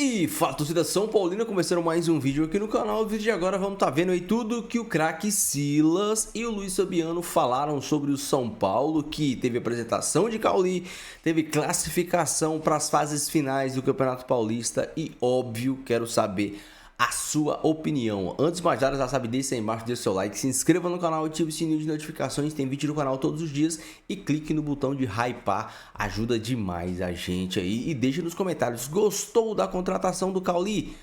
E fala, torcida São Paulina, começando mais um vídeo aqui no canal. O vídeo de agora vamos estar vendo aí tudo que o craque Silas e o Luiz Fabiano falaram sobre o São Paulo, que teve apresentação de Cauli, teve classificação para as fases finais do Campeonato Paulista e, óbvio, quero saber a sua opinião. Antes de mais nada, já sabe, deixa aí embaixo, deixa o seu like, se inscreva no canal, ative o sininho de notificações, tem vídeo no canal todos os dias e clique no botão de hypar, ajuda demais a gente aí. E deixa nos comentários, gostou da contratação do Cauli?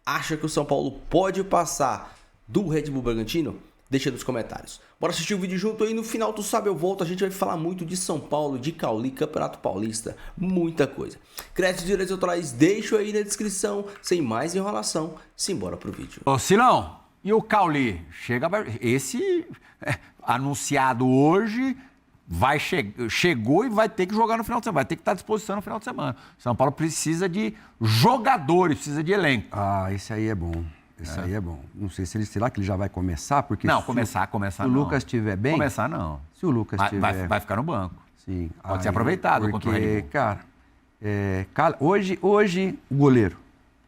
Acha que o São Paulo pode passar do Red Bull Bragantino? Deixa nos comentários. Bora assistir o vídeo junto aí, no final tu sabe eu volto, a gente vai falar muito de São Paulo, de Cauli, Campeonato Paulista, muita coisa. Créditos e direitos autorais, deixo aí na descrição, sem mais enrolação, simbora pro vídeo. Ô Silão, e o Cauli? Esse anunciado hoje, chegou e vai ter que jogar no final de semana, vai ter que estar à disposição no final de semana. São Paulo precisa de jogadores, precisa de elenco. Ah, esse aí é bom. Esse aí é bom. Não sei se ele, será que ele já vai começar? Porque não, começar se não. o Lucas estiver bem... Começar não. Se o Lucas estiver... Vai ficar no banco. Sim. Pode ser aproveitado contra o Red Bull. Cara, hoje o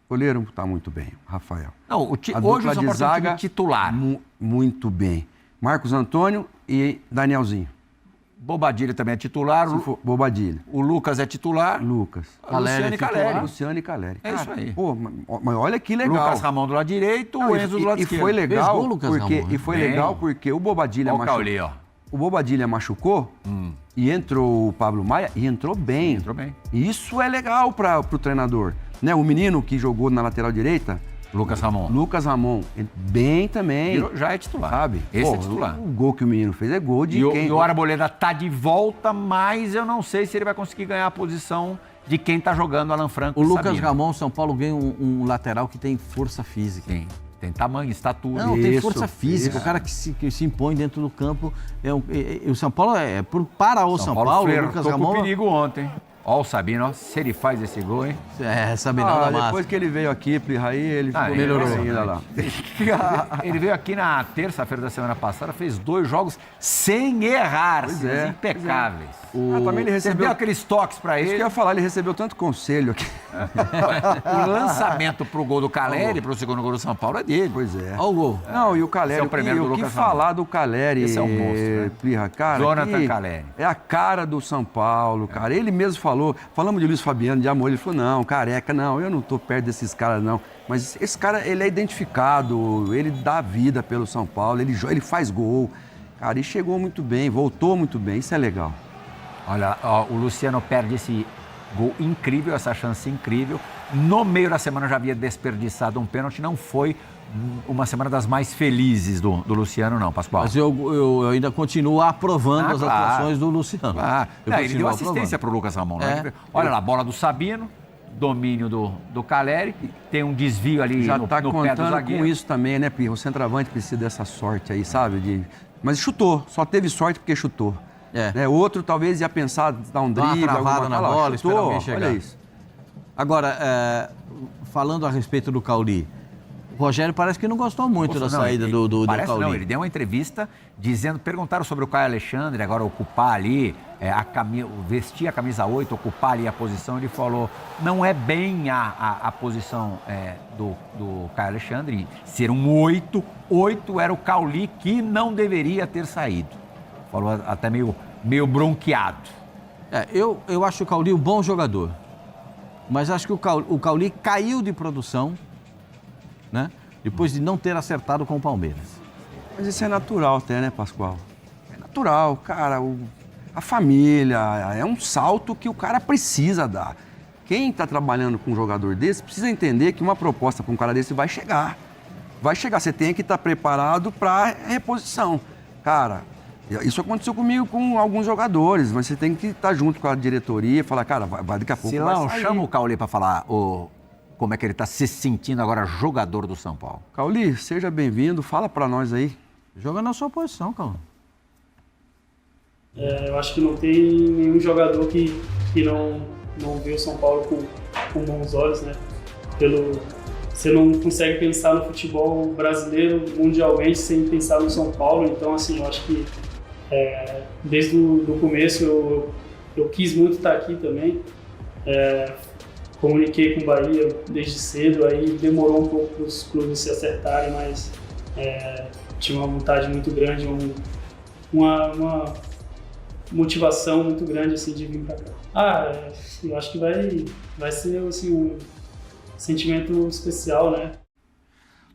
goleiro tá muito bem, Rafael. Não, hoje o São Paulo tem um time titular. Muito bem. Marcos Antônio e Danielzinho. Bobadilha também é titular. Bobadilha. O Lucas é titular. Lucas. Luciano e Caleri. É isso aí. Pô, mas olha que legal. Lucas Ramon do lado direito, o Enzo do lado esquerdo. Foi legal porque o Bobadilha machucou. Cauli, ó. O Bobadilha machucou e entrou o Pablo Maia e entrou bem. E isso é legal para o treinador. Né? O menino que jogou na lateral direita, Lucas Ramon, bem também. Já é titular. Sabe? Esse é titular. O gol que o menino fez é gol de quem? E o Arboleda tá de volta, mas eu não sei se ele vai conseguir ganhar a posição de quem tá jogando, Alan Franco. O Lucas Ramon, São Paulo ganha um lateral que tem força física. Tem tamanho, estatura. Não, tem força física. O cara que se impõe dentro do campo. O São Paulo para o São Paulo, o Lucas Ramon... com perigo ontem. Ó o Sabino, ó, se ele faz esse gol, hein? Sabinão da massa. Depois que ele veio aqui, aí ele melhorou. Lá. Ele veio aqui na terça-feira da semana passada, fez 2 jogos sem errar, impecáveis. Também ele recebeu... Você deu aqueles toques pra ele. Isso que eu ia falar, ele recebeu tanto conselho aqui. O lançamento pro gol do Caleri, pro segundo gol do São Paulo, é dele. Pois é. Olha o gol. Não, e o Caleri, o que falar do Caleri... Esse é um monstro, né? Cara, Jonathan Caleri. É a cara do São Paulo, cara. Ele mesmo falamos de Luiz Fabiano, de amor, ele falou, não, careca, não, eu não tô perto desses caras, não. Mas esse cara, ele é identificado, ele dá vida pelo São Paulo, ele faz gol. Cara, e chegou muito bem, voltou muito bem, isso é legal. Olha, ó, o Luciano perde esse gol incrível, essa chance incrível. No meio da semana já havia desperdiçado um pênalti, não foi uma semana das mais felizes do Luciano, não, Pascoal. Mas eu ainda continuo aprovando as atuações do Luciano. Ele deu assistência para o Lucas Ramon. Né? Olha lá, bola do Sabino, domínio do Caleri, tem um desvio ali já no tá pé do zagueiro. Já com isso também, né, Pirro? O centroavante precisa dessa sorte aí, sabe? Mas chutou, só teve sorte porque chutou. O outro talvez ia pensar, dar um drible, uma travada na bola, esperar alguém chegar. Olha isso. Agora, falando a respeito do Cauli, o Rogério parece que não gostou muito da saída do Cauli. Não, ele deu uma entrevista perguntaram sobre o Caio Alexandre, agora ocupar ali, vestir a camisa 8, ocupar ali a posição, ele falou, não é bem a posição do Caio Alexandre, ser um 8 era o Cauli que não deveria ter saído. Falou até meio bronqueado. Eu acho o Cauli um bom jogador, mas acho que o Cauli caiu de produção, né? Depois de não ter acertado com o Palmeiras. Mas isso é natural até, né, Pascoal? É natural, cara. A família, é um salto que o cara precisa dar. Quem está trabalhando com um jogador desse precisa entender que uma proposta para um cara desse vai chegar. Você tem que estar preparado para reposição. Cara, isso aconteceu comigo com alguns jogadores, mas você tem que estar junto com a diretoria e falar, cara, daqui a pouco Silão, vai sair. Chama o Cauli para falar como é que ele está se sentindo agora jogador do São Paulo. Cauli, seja bem-vindo, fala para nós aí. Joga na sua posição, Cauli. Eu acho que não tem nenhum jogador que não vê o São Paulo com bons olhos, né? Você não consegue pensar no futebol brasileiro mundialmente sem pensar no São Paulo, então assim, eu acho que desde o começo eu quis muito estar aqui também. comuniquei com o Bahia desde cedo, aí demorou um pouco para os clubes se acertarem, mas tinha uma vontade muito grande, uma motivação muito grande assim, de vir para cá. Eu acho que vai ser assim, um sentimento especial, né?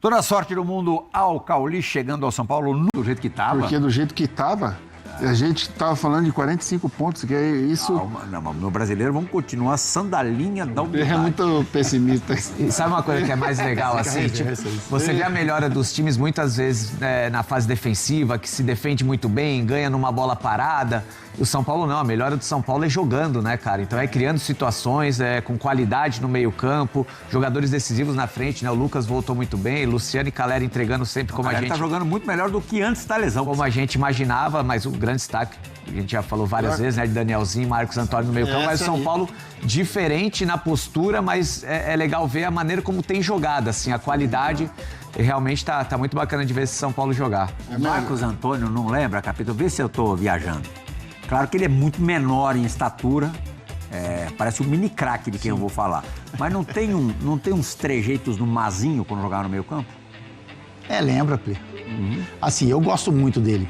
Toda a sorte do mundo ao Cauli chegando ao São Paulo do jeito que estava. Porque do jeito que estava, a gente estava falando de 45 pontos, que é isso... Não, mas no brasileiro vamos continuar sandalinha da humildade. É muito pessimista. E sabe uma coisa que é mais legal, assim? Tipo, você vê a melhora dos times muitas vezes na fase defensiva, que se defende muito bem, ganha numa bola parada. O São Paulo não, a melhora do São Paulo é jogando, né, cara? Então é criando situações, com qualidade no meio-campo, jogadores decisivos na frente, né? O Lucas voltou muito bem, Luciano e Calera entregando sempre como a gente... tá jogando muito melhor do que antes da lesão. Como a gente imaginava, mas o grande destaque, a gente já falou várias vezes, né? De Danielzinho, Marcos Antônio no meio-campo, mas o São Paulo diferente na postura, mas é legal ver a maneira como tem jogado, assim, a qualidade... E realmente tá muito bacana de ver esse São Paulo jogar. O Marcos Antônio, não lembra, capitão? Vê se eu tô viajando. Claro que ele é muito menor em estatura, parece um mini craque de quem eu vou falar. Mas não tem uns trejeitos no Mazinho quando jogava no meio campo? Lembra, Plê. Assim, eu gosto muito dele.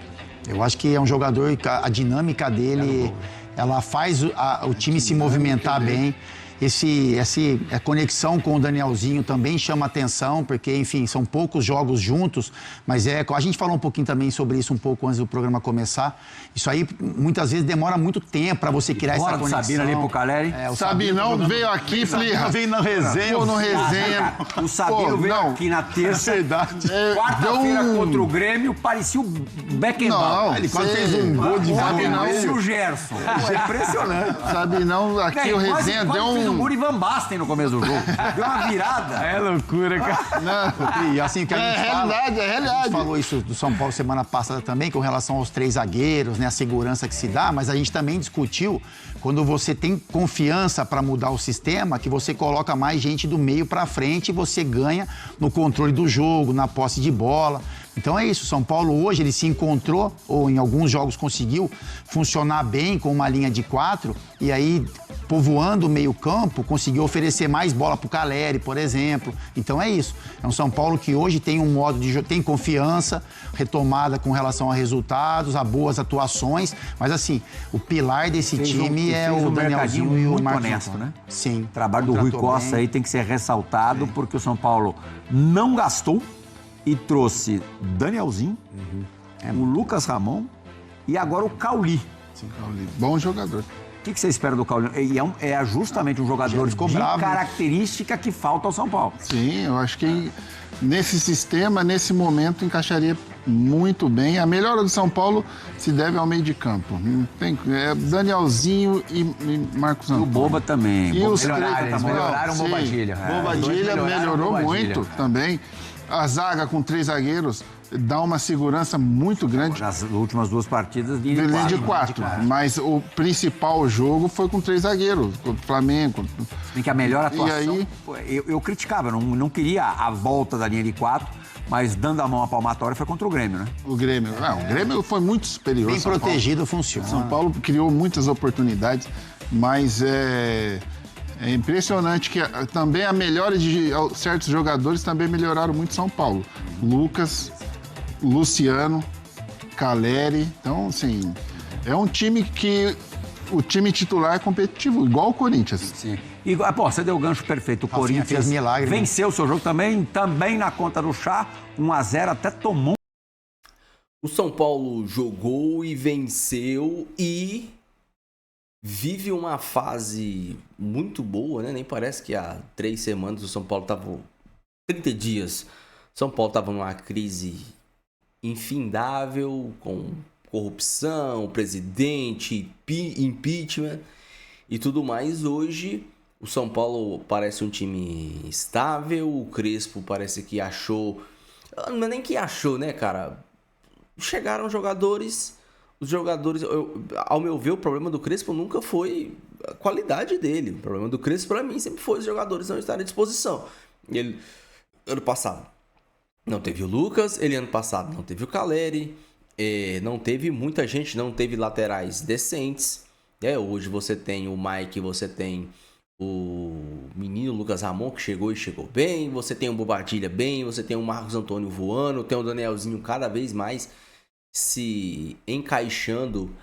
Eu acho que é um jogador, a dinâmica dele, ela faz o time se movimentar bem. A conexão com o Danielzinho também chama atenção, porque, enfim, são poucos jogos juntos, mas a gente falou um pouquinho também sobre isso um pouco antes do programa começar. Isso aí, muitas vezes, demora muito tempo para você criar essa conexão. Sabino ali pro Caleri. O Sabinão veio aqui, falei... veio na resenha. Pô, no resenha. O Sabino veio aqui na terça. Verdade. Quarta-feira contra o Grêmio, parecia o Beckenbauer. Não, Ele quase fez um gol de Parecia o Gerson. É impressionante. Sabinão, aqui o resenha deu fez um gol de Van Basten no começo do jogo. Deu uma virada. É loucura, cara. E assim que a gente realidade, é realidade. A gente falou isso do São Paulo semana passada também, com relação aos 3 zagueiros, né, a segurança que se dá, mas a gente também discutiu quando você tem confiança para mudar o sistema, que você coloca mais gente do meio para frente e você ganha no controle do jogo, na posse de bola. Então é isso, São Paulo hoje ele se encontrou, ou em alguns jogos conseguiu funcionar bem com uma linha de 4, e aí povoando o meio-campo, conseguiu oferecer mais bola para o Calleri, por exemplo. Então é isso. É um São Paulo que hoje tem um modo de jogo, tem confiança, retomada com relação a resultados, a boas atuações, mas assim, o pilar desse time é o Danielzinho e o Marcos honesto, Antônio. né? Sim. O trabalho do Rui Costa aí tem que ser ressaltado, porque o São Paulo não gastou e trouxe Danielzinho, o Lucas Ramon e agora o Cauli. Sim, bom jogador. O que você espera do Cauli? E é justamente um jogador de característica que falta ao São Paulo. Sim, eu acho que nesse sistema, nesse momento, encaixaria muito bem. A melhora do São Paulo se deve ao meio de campo. Danielzinho e Marcos Antônio. E o Boba também. E os melhoraram o Bobadilha. Bobadilha melhorou muito também. A zaga com 3 zagueiros dá uma segurança muito grande. Nas últimas 2 partidas, linha de 4. Mas o principal jogo foi com 3 zagueiros, contra o Flamengo. Tem que a melhor atuação. E aí... eu criticava, não queria a volta da linha de 4, mas dando a mão à palmatória foi contra o Grêmio, né? O Grêmio foi muito superior. Bem protegido, funciona. São Paulo criou muitas oportunidades, mas é impressionante que também a melhora de certos jogadores também melhoraram muito São Paulo. Lucas, Luciano, Calleri. Então, assim, é um time que o time titular é competitivo, igual o Corinthians. Sim. E, você deu o gancho perfeito. O Corinthians fez milagre, venceu o seu jogo também na conta do chá, 1-0, até tomou. O São Paulo jogou e venceu e vive uma fase muito boa, né? Nem parece que há 3 semanas o São Paulo estava... 30 dias. São Paulo estava numa crise infindável, com corrupção, presidente, impeachment e tudo mais. Hoje, o São Paulo parece um time estável, o Crespo parece que achou... Não é nem que achou, né, cara? Chegaram jogadores... Os jogadores, ao meu ver, o problema do Crespo nunca foi a qualidade dele. O problema do Crespo, para mim, sempre foi os jogadores não estarem à disposição. Ele, ano passado, não teve o Lucas. Ano passado, não teve o Calleri. Não teve muita gente, não teve laterais decentes. Hoje você tem o Mike, você tem o menino Lucas Ramon, que chegou e chegou bem, você tem o Bobadilha bem, você tem o Marcos Antônio voando, tem o Danielzinho cada vez mais se encaixando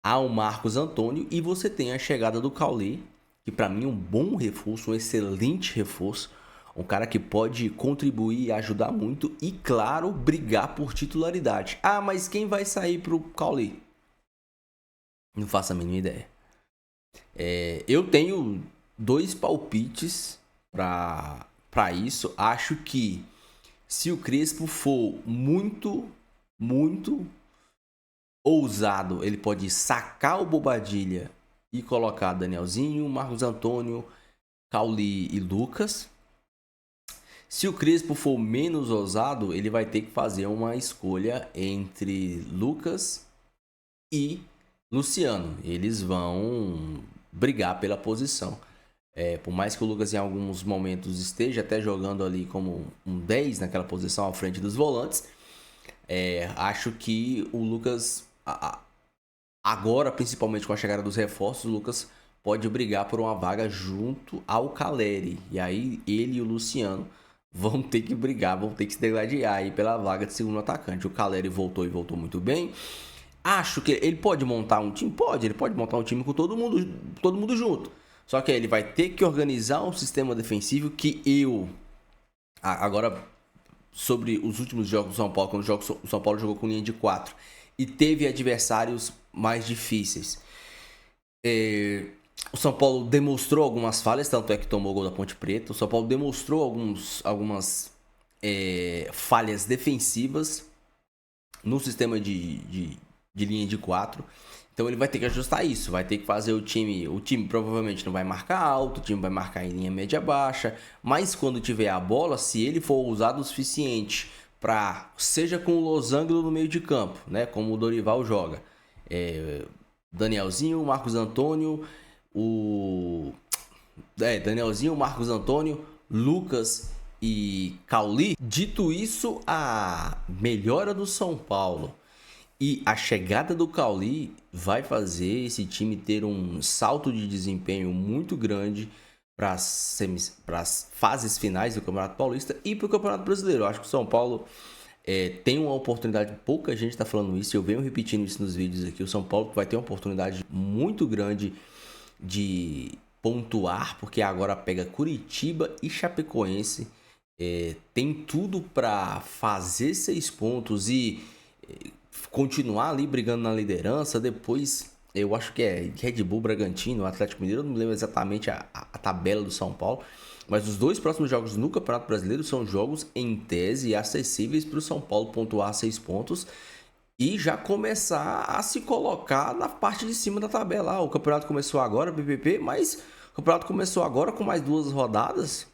ao Marcos Antônio, e você tem a chegada do Cauli, que para mim é um bom reforço, um excelente reforço, um cara que pode contribuir e ajudar muito e, claro, brigar por titularidade. Ah, mas quem vai sair pro Cauli? Não faço a mínima ideia. Eu tenho 2 palpites para isso. Acho que se o Crespo for muito ousado, ele pode sacar o Bobadilha e colocar Danielzinho, Marcos Antônio, Cauli e Lucas. Se o Crespo for menos ousado, ele vai ter que fazer uma escolha entre Lucas e Luciano. Eles vão brigar pela posição. Por mais que o Lucas em alguns momentos esteja até jogando ali como um 10 naquela posição à frente dos volantes, acho que o Lucas, agora principalmente com a chegada dos reforços, o Lucas pode brigar por uma vaga junto ao Caleri. E aí ele e o Luciano vão ter que brigar, vão ter que se degladiar aí pela vaga de segundo atacante. O Caleri voltou e voltou muito bem. Acho que ele pode montar um time? Pode, ele pode montar um time com todo mundo junto. Só que ele vai ter que organizar um sistema defensivo que agora, sobre os últimos jogos do São Paulo, quando o São Paulo jogou com linha de 4 e teve adversários mais difíceis. O São Paulo demonstrou algumas falhas, tanto é que tomou o gol da Ponte Preta. O São Paulo demonstrou algumas falhas defensivas no sistema de linha de 4. Então ele vai ter que ajustar isso, vai ter que fazer o time provavelmente não vai marcar alto, o time vai marcar em linha média baixa, mas quando tiver a bola, se ele for ousado o suficiente para, seja com o losango no meio de campo, né, como o Dorival joga, Danielzinho, Marcos Antônio, Marcos Antônio, Lucas e Cauli. Dito isso, a melhora do São Paulo e a chegada do Cauli vai fazer esse time ter um salto de desempenho muito grande para as fases finais do Campeonato Paulista e para o Campeonato Brasileiro. Eu acho que o São Paulo tem uma oportunidade, pouca gente está falando isso, eu venho repetindo isso nos vídeos aqui. O São Paulo vai ter uma oportunidade muito grande de pontuar, porque agora pega Curitiba e Chapecoense. Tem tudo para fazer 6 pontos e continuar ali brigando na liderança. Depois eu acho que é Red Bull, Bragantino, Atlético Mineiro, eu não me lembro exatamente a tabela do São Paulo, mas os 2 próximos jogos no Campeonato Brasileiro são jogos em tese acessíveis para o São Paulo pontuar 6 pontos e já começar a se colocar na parte de cima da tabela. O campeonato começou agora, PPP, mas o campeonato começou agora com mais 2 rodadas,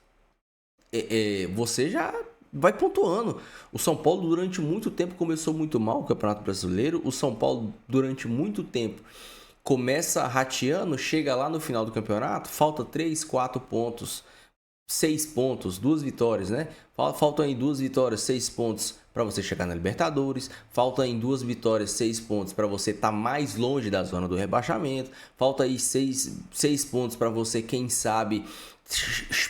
você já vai pontuando. O São Paulo durante muito tempo começou muito mal o Campeonato Brasileiro. O São Paulo durante muito tempo começa rateando, chega lá no final do campeonato, falta 3, 4 pontos, 6 pontos, 2 vitórias, né? Faltam aí 2 vitórias, 6 pontos para você chegar na Libertadores. Falta aí 2 vitórias, 6 pontos para você estar mais longe da zona do rebaixamento. Falta aí 6 pontos para você, quem sabe,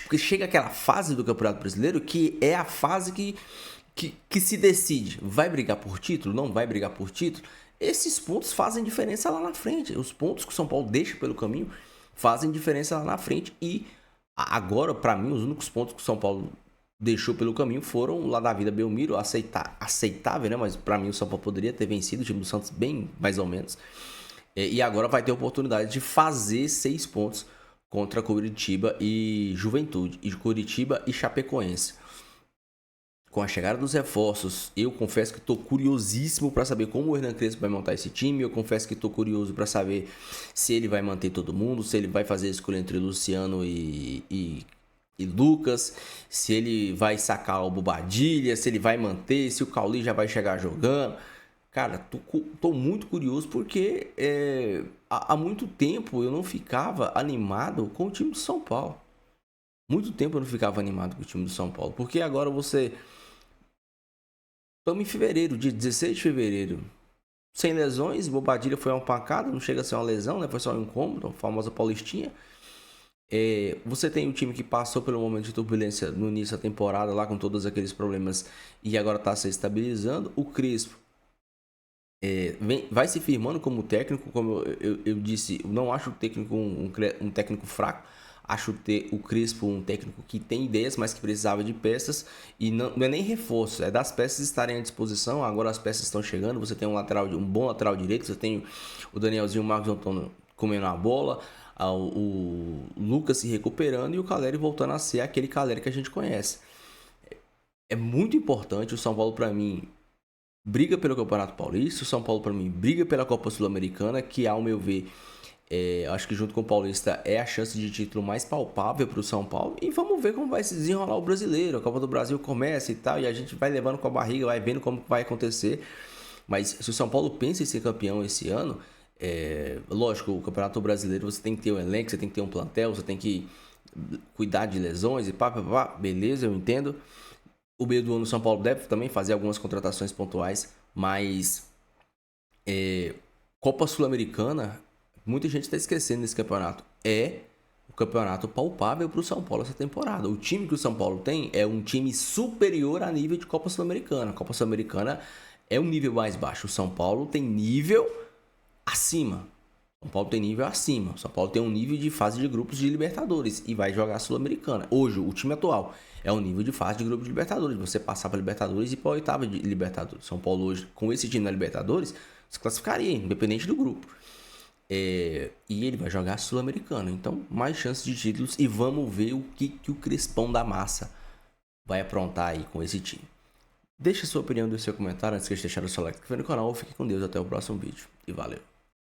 porque chega aquela fase do Campeonato Brasileiro que é a fase que se decide. Vai brigar por título? Não vai brigar por título? Esses pontos fazem diferença lá na frente. Os pontos que o São Paulo deixa pelo caminho fazem diferença lá na frente. E agora, para mim, os únicos pontos que o São Paulo deixou pelo caminho foram lá da Vida Belmiro, aceitável, né? Mas para mim o São Paulo poderia ter vencido o time do Santos bem mais ou menos. E agora vai ter a oportunidade de fazer 6 pontos contra Curitiba e Juventude, e Curitiba e Chapecoense. Com a chegada dos reforços, eu confesso que estou curiosíssimo para saber como o Hernan Crespo vai montar esse time. Eu confesso que estou curioso para saber se ele vai manter todo mundo, se ele vai fazer a escolha entre Luciano e Lucas, se ele vai sacar o Bobadilha, se ele vai manter, se o Cauli já vai chegar jogando. Cara, tô muito curioso porque há muito tempo eu não ficava animado com o time do São Paulo. Muito tempo eu não ficava animado com o time do São Paulo. Porque agora você... Estamos em fevereiro, dia 16 de fevereiro. Sem lesões, Bobadilha foi uma pancada, não chega a ser uma lesão, né? Foi só um incômodo, a famosa paulistinha. Você tem o time que passou pelo momento de turbulência no início da temporada, lá com todos aqueles problemas, e agora está se estabilizando. O Crespo vai se firmando como técnico, como eu disse, eu não acho o técnico um técnico fraco. Acho o Crespo um técnico que tem ideias, mas que precisava de peças. E não é nem reforço, é das peças estarem à disposição. Agora as peças estão chegando. Você tem um bom lateral direito. Você tem o Danielzinho, o Marcos Antônio comendo a bola. O Lucas se recuperando e o Caleri voltando a ser aquele Caleri que a gente conhece. É muito importante. O São Paulo, para mim, briga pelo Campeonato Paulista. O São Paulo, para mim, briga pela Copa Sul-Americana, que, ao meu ver, acho que junto com o Paulista é a chance de título mais palpável para o São Paulo. E vamos ver como vai se desenrolar o brasileiro. A Copa do Brasil começa e tal, e a gente vai levando com a barriga, vai vendo como vai acontecer. Mas se o São Paulo pensa em ser campeão esse ano, lógico, o Campeonato Brasileiro você tem que ter um elenco, você tem que ter um plantel, você tem que cuidar de lesões e pá, beleza, eu entendo. O meio do ano o São Paulo deve também fazer algumas contratações pontuais, mas Copa Sul-Americana, muita gente está esquecendo desse campeonato. É o campeonato palpável para o São Paulo essa temporada. O time que o São Paulo tem é um time superior a nível de Copa Sul-Americana. A Copa Sul-Americana é um nível mais baixo. O São Paulo tem nível acima. O São Paulo tem nível acima. O São Paulo tem um nível de fase de grupos de Libertadores e vai jogar a Sul-Americana. Hoje, o time atual é um nível de fase de grupos de Libertadores. Você passar para Libertadores e para a oitava de Libertadores. São Paulo hoje, com esse time na Libertadores, se classificaria, independente do grupo. E ele vai jogar a Sul-Americana. Então, mais chances de títulos. E vamos ver o que o Crespão da Massa vai aprontar aí com esse time. Deixa sua opinião, deixe seu comentário. Antes de deixar o seu like no canal. Fique com Deus. Até o próximo vídeo. E valeu.